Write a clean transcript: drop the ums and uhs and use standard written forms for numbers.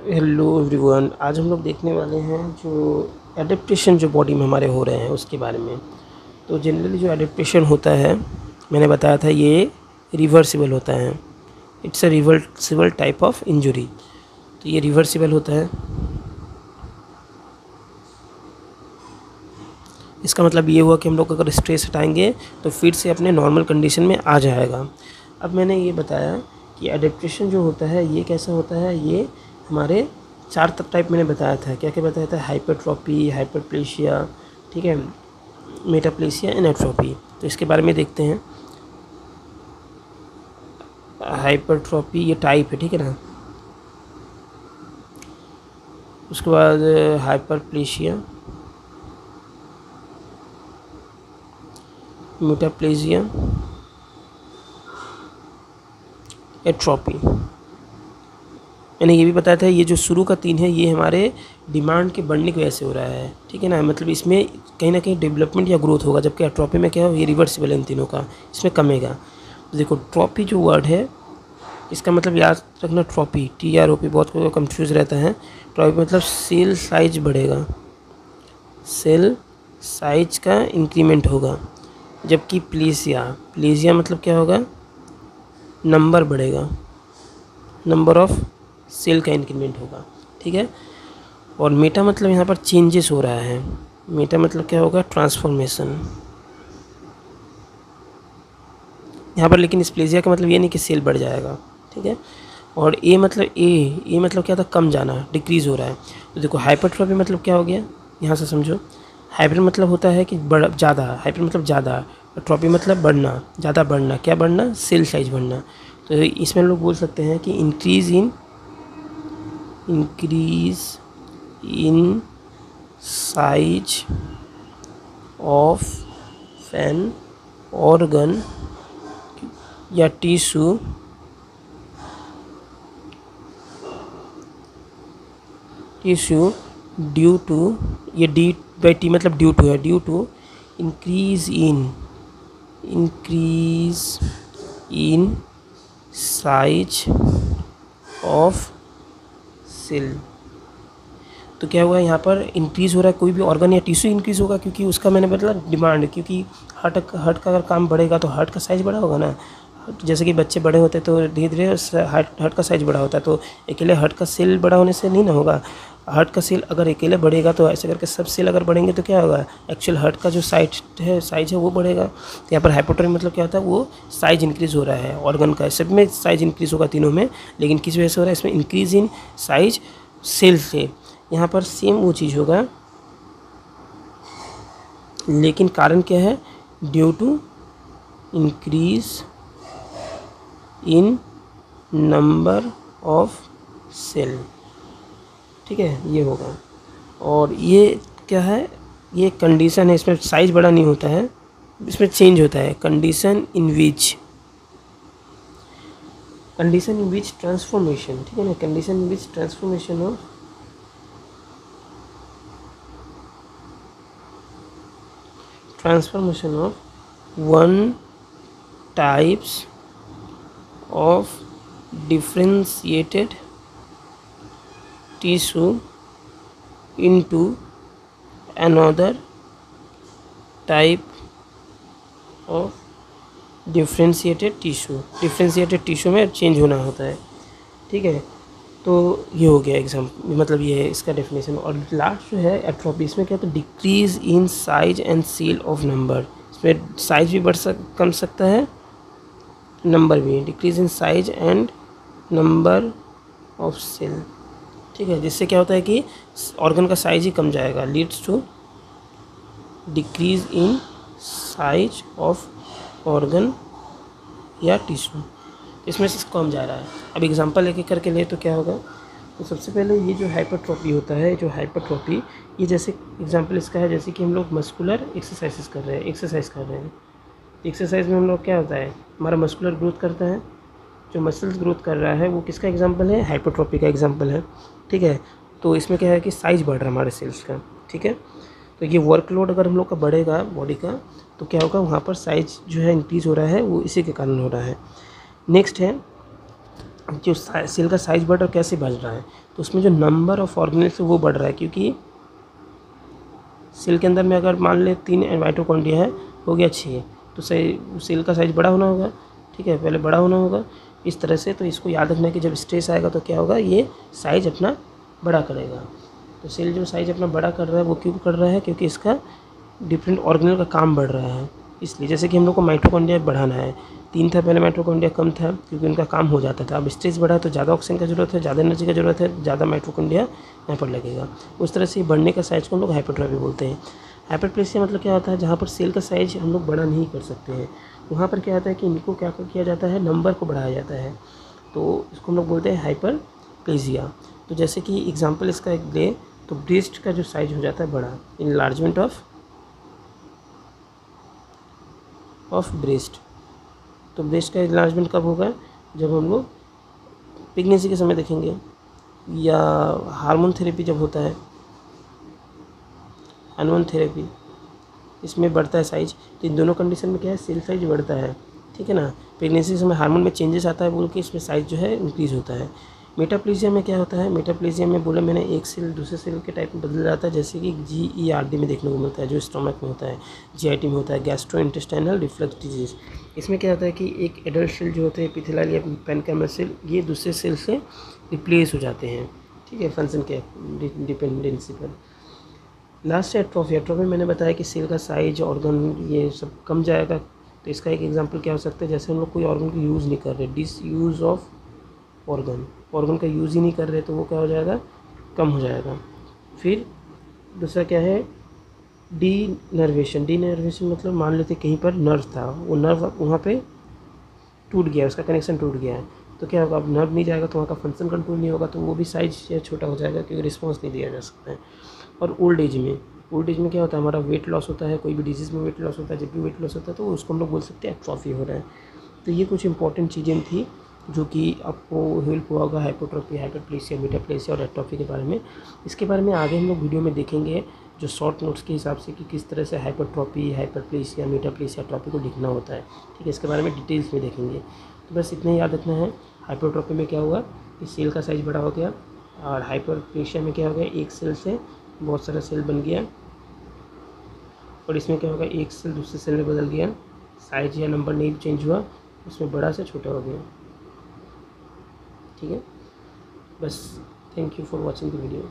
Hello everyone, आज हम लोग देखने वाले हैं जो एडेप्टेशन जो बॉडी में हमारे हो रहे हैं उसके बारे में। तो जनरली जो एडेप्टेशन होता है, मैंने बताया था ये रिवर्सिबल होता है। It's a reversible type of injury. तो ये रिवर्सिबल होता है। इसका मतलब ये हुआ कि हम लोग अगर स्ट्रेस हटाएंगे तो फिर से अपने नॉर्मल कंडीशन में आ जाएगा। अब मैंने ये बताया कि एडेप्टेशन जो होता है ये कैसा होता है। ये हमारे चार टाइप मैंने बताया था। क्या क्या बताया था? हाइपरट्रॉपी, हाइपरप्लेशिया, ठीक है, मेटाप्लेशिया एंड एट्रोपी। तो इसके बारे में देखते हैं। हाइपरट्रॉपी ये टाइप है, ठीक है ना। उसके बाद हाइपरप्लेशिया, मेटाप्लेशिया, एट्रोपी। मैंने ये भी बताया था ये जो शुरू का 3 है ये हमारे डिमांड के बढ़ने की वजह से हो रहा है, ठीक है ना। मतलब इसमें कहीं ना कहीं डेवलपमेंट या ग्रोथ होगा, जबकि एट्रोपी में क्या हो, ये रिवर्सिबल है इन तीनों का, इसमें कमेगा। तो देखो ट्रॉपी जो वर्ड है इसका मतलब याद रखना, ट्रॉपी TROP, बहुत कोई कंफ्यूज रहता है। ट्रॉपी मतलब सेल साइज बढ़ेगा, सेल साइज का इंक्रीमेंट होगा। जबकि प्लेजिया मतलब क्या होगा, नंबर बढ़ेगा, नंबर ऑफ सेल का इंक्रीमेंट होगा, ठीक है। और मेटा मतलब यहाँ पर चेंजेस हो रहा है। मेटा मतलब क्या होगा, ट्रांसफॉर्मेशन। यहाँ पर लेकिन स्प्लेजिया का मतलब ये नहीं कि सेल बढ़ जाएगा, ठीक है। और ए मतलब क्या था, कम जाना, डिक्रीज़ हो रहा है। तो देखो हाइपरट्रॉपी मतलब क्या हो गया, यहाँ से समझो। हाइपर मतलब होता है कि बड़ा ज़्यादा, हाइपर मतलब ज़्यादा, ट्रॉपी मतलब बढ़ना, ज़्यादा बढ़ना। क्या बढ़ना? सेल साइज बढ़ना। तो इसमें हम लोग बोल सकते हैं कि increase in size of an organ या टिश्यू ड्यू टू, ये D/T मतलब ड्यू टू है, due to increase in size of cell. तो क्या हुआ, यहाँ पर इंक्रीज़ हो रहा है, कोई भी ऑर्गन या टिश्यू इंक्रीज़ होगा, क्योंकि उसका मैंने मतलब डिमांड, क्योंकि हार्ट का अगर काम बढ़ेगा तो हार्ट का साइज़ बड़ा होगा ना। जैसे कि बच्चे बड़े होते हैं तो धीरे धीरे हार्ट का साइज़ बड़ा होता है। तो अकेले हार्ट का सेल बड़ा होने से नहीं ना होगा। हार्ट का सेल अगर अकेले बढ़ेगा तो ऐसे करके सब सेल अगर बढ़ेंगे तो क्या होगा, एक्चुअल हार्ट का जो साइज है वो बढ़ेगा। तो यहाँ पर हाइपोट्रोफी मतलब क्या होता है, वो साइज इंक्रीज़ हो रहा है ऑर्गन का। सब में साइज इंक्रीज़ होगा तीनों में, लेकिन किस वजह से हो रहा है, इसमें इंक्रीज़ इन साइज सेल से। यहाँ पर सेम वो चीज़ होगा, लेकिन कारण क्या है, due to increase in number of cell, ठीक है, ये होगा। और ये क्या है, ये कंडीशन है, इसमें साइज बड़ा नहीं होता है, इसमें चेंज होता है। कंडीशन इन विच ट्रांसफॉर्मेशन, ठीक है ना। Condition in which transformation of one types of differentiated tissue into another type of differentiated tissue में चेंज होना होता है, ठीक है। तो ये हो गया एग्जाम, मतलब ये है इसका डेफिनेशन। और लास्ट जो है एट्रोपी, इसमें क्या होता है, decrease in size and cell of number. इसमें साइज भी कम सकता है, नंबर भी, decrease in size and number of cell, ठीक है। जिससे क्या होता है कि ऑर्गन का साइज ही कम जाएगा, leads to decrease in size of organ या टिश्यू। इसमें से कम जा रहा है। अब एग्जांपल एक एक करके ले तो क्या होगा। तो सबसे पहले ये जो हाइपरट्रॉपी होता है, जो हाइपरट्रॉपी, ये जैसे एग्जांपल इसका है, जैसे कि हम लोग मस्कुलर एक्सरसाइज कर रहे हैं। एक्सरसाइज में हम लोग क्या होता है, हमारा मस्कुलर ग्रोथ करता है। जो मसल्स ग्रोथ कर रहा है वो किसका एग्जांपल है, हाइपरट्रॉपी का एग्जांपल है, ठीक है। तो इसमें क्या है कि साइज बढ़ रहा है हमारे सेल्स का, ठीक है। तो ये वर्कलोड अगर हम लोग का बढ़ेगा बॉडी का, तो क्या होगा, वहाँ पर साइज जो है इंक्रीज़ हो रहा है, वो इसी के कारण हो रहा है। नेक्स्ट है जो सेल का साइज बढ़ रहा है कैसे बढ़ रहा है, तो उसमें जो नंबर ऑफ ऑर्गेनेल्स है वो बढ़ रहा है, क्योंकि सेल के अंदर में अगर मान ले 3 माइटोकॉन्ड्रिया है, हो गया 6, तो सेल का साइज बड़ा होना होगा, ठीक है, पहले बड़ा होना होगा इस तरह से। तो इसको याद रखना है कि जब स्ट्रेस आएगा तो क्या होगा, ये साइज अपना बड़ा करेगा। तो सेल जो साइज अपना बड़ा कर रहा है वो क्यों कर रहा है, क्योंकि इसका डिफरेंट ऑर्गेनल का काम बढ़ रहा है। इसलिए जैसे कि हम लोग को माइटोकॉन्ड्रिया बढ़ाना है, 3 था पहले, माइटोकॉन्ड्रिया कम था क्योंकि उनका काम हो जाता था। अब स्ट्रेस बढ़ा है तो ज़्यादा ऑक्सीजन का जरूरत है, ज़्यादा एनर्जी का जरूरत है, ज़्यादा माइटोकॉन्ड्रिया यहाँ पर लगेगा। उस तरह से बढ़ने का साइज को हम लोग हाइपरट्रॉफी बोलते हैं। हाइपरप्लेसिया मतलब क्या होता है, जहाँ पर सेल का साइज हम लोग बड़ा नहीं कर सकते हैं, वहाँ पर क्या होता है कि इनको क्या किया जाता है, नंबर को बढ़ाया जाता है, तो इसको हम लोग बोलते हैं हाइपरप्लेसिया। तो जैसे कि एग्जांपल इसका एक दे, तो ब्रेस्ट का जो साइज हो जाता है बड़ा, इनलार्जमेंट ऑफ ब्रेस्ट। तो ब्रेस्ट का इनलार्जमेंट कब होगा, जब हम लोग प्रेगनेंसी के समय देखेंगे, या हार्मोन थेरेपी जब होता है, हार्मोन थेरेपी, इसमें बढ़ता है साइज। तो इन दोनों कंडीशन में क्या है, सेल साइज बढ़ता है, ठीक है ना। प्रेगनेंसी के समय हार्मोन में चेंजेस आता है बोल के इसमें साइज जो है इंक्रीज़ होता है। मेटाप्लेजिया में क्या होता है, मेटाप्लेजिया में बोला मैंने एक सेल दूसरे सेल के टाइप में बदल जाता है, जैसे कि GERD में देखने को मिलता है, जो स्टमक में होता है, GIT में होता है, गैस्ट्रोइंटेस्टाइनल रिफ्लक्स डिजीज़। इसमें क्या होता है कि एक एडल्ट सेल जो होते हैं, एपिथेलियल या पेनकाइमल सेल, ये दूसरे सेल से रिप्लेस हो जाते हैं, ठीक है, फंक्शन के डिपेंडेंसी पर। लास्ट है एट्रोफी। एट्रोफी मैंने बताया कि सेल का साइज, ऑर्गन, ये सब कम जाएगा। तो इसका एक एग्जांपल क्या हो सकता है, जैसे हम लोग कोई ऑर्गन को यूज़ नहीं कर रहे, डिसयूज़ ऑफ ऑर्गन का यूज़ ही नहीं कर रहे, तो वो क्या हो जाएगा, कम हो जाएगा। फिर दूसरा क्या है, डीनर्वेशन। डीनर्वेशन मतलब मान लेते कहीं पर नर्व था, वो नर्व वहाँ पे टूट गया, उसका कनेक्शन टूट गया है, तो क्या होगा, अब नर्व नहीं जाएगा तो वहाँ का फंक्शन कंट्रोल नहीं होगा, तो वो भी साइज छोटा हो जाएगा क्योंकि रिस्पॉन्स नहीं दिया जा सकता है। और ओल्ड एज में क्या होता है, हमारा वेट लॉस होता है, कोई भी डिजीज़ में वेट लॉस होता है, जब भी वेट लॉस होता है तो उसको हम लोग बोल सकते हैं एट्रॉफी हो रहा है। तो ये कुछ इंपॉर्टेंट चीज़ें थी जो कि आपको हेल्प हुआ होगा हाइपरट्रॉफी, हाइपरप्लेसिया, मेटाप्लेसिया और एट्रॉफी के बारे में। इसके बारे में आगे हम लोग वीडियो में देखेंगे, जो शॉर्ट नोट्स के हिसाब से, कि किस तरह से हाइपरट्रॉफी, हाइपरप्लेसिया, मेटाप्लेसिया, एट्रॉफी को लिखना होता है, ठीक है। इसके बारे में डिटेल्स में देखेंगे। तो बस इतना याद रखना है, हाइपरट्रॉफी में क्या हुआ कि सेल का साइज बड़ा हो गया, और हाइपरप्लेसिया में क्या हो गया, एक सेल से बहुत सारा सेल बन गया, और इसमें क्या होगा, एक सेल दूसरे सेल में बदल गया, साइज या नंबर नहीं चेंज हुआ, उसमें बड़ा से छोटा हो गया, ठीक है। बस thank you for watching the video.